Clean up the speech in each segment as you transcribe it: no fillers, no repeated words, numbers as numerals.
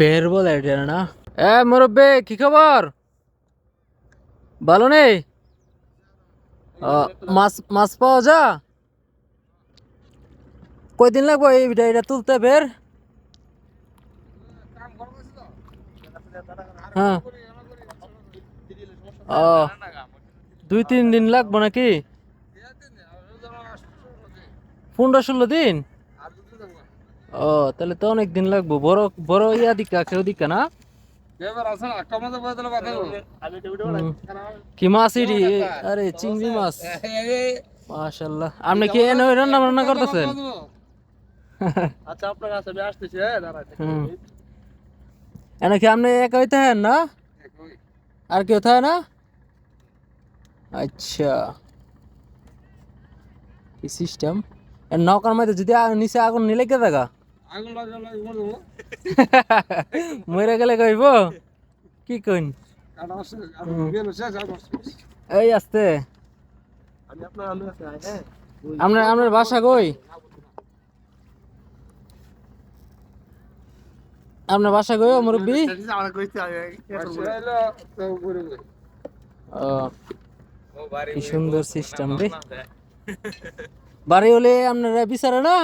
বের বলে এটা না। মুরব্বি কি খবর? ভালো নেই? মাছ মাছ পাওয়া যা? কয়দিন লাগবো এটা তুলতে বের? হ্যাঁ, ও 2-3 দিন লাগবো নাকি? 15-16 দিন? ও তাহলে তো অনেক দিন লাগবো। বড় বড় দিকা কেউ দিকা না? কি মাছ এটি? আরে চিংড়ি মাছ, মাশাল্লাহ। আপনি কি এনে রান্না বান্না করতেছেন? আচ্ছা আপনার কাছে আমি আসতেছি এনে কি আপনি একা হইতে হ্যাঁ না? আর কেউ থাকে না? আচ্ছা, কি সিস্টেম? নৌকার মধ্যে যদি নিচে আগুন নিলে কে দেখা মরে গেলে কইব কি কইন? এই আসতে আপনার আপনার বাসা কই? আপনার বাসা কই মুরব্বি? ও কি সুন্দর সিস্টেম রে। বাড়ি হলে আপনারা বিচারে না?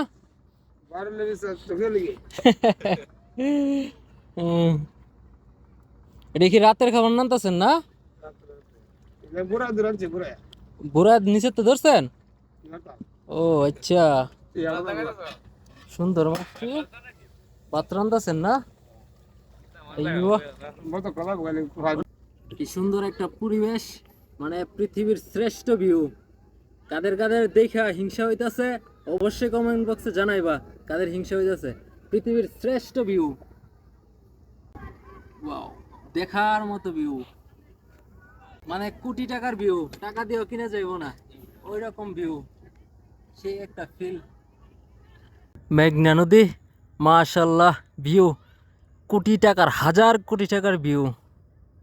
এটা কি রাতের খাবার নামতেছেন না? বুড়া নিচে তো ধরছেন? ও আচ্ছা, সুন্দর মাছ ভাত রান্তাছেন না? কি সুন্দর একটা পরিবেশ, মানে পৃথিবীর শ্রেষ্ঠ ভিউ। কাদের কাদের দেখা হিংসা হইতাছে অবশ্যই কমেন্ট বক্সে জানাইবা কাদের হিংসা হইতাছে। পৃথিবীর শ্রেষ্ঠ ভিউ, ওয়াও, দেখার মতো ভিউ, মানে কোটি টাকার ভিউ, টাকা দিয়েও কিনে যাইব না ওই রকম ভিউ, সেই একটা ফিল। মেঘনা নদী, মাশাল্লাহ, ভিউ কোটি টাকার, হাজার কোটি টাকার ভিউ,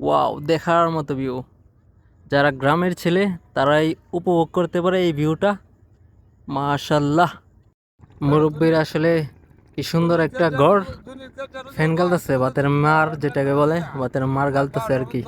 ওয়াও, দেখার মতো ভিউ। যারা গ্রামের ছেলে তারাই উপভোগ করতে পারে এই ভিউটা, মাশাল্লাহ। মুরব্বীর আসলে কি সুন্দর একটা ঘর, ফ্যান গালতেছে, বাতের মার যেটাকে বলে, বাতের মার গালতেছে আর কি।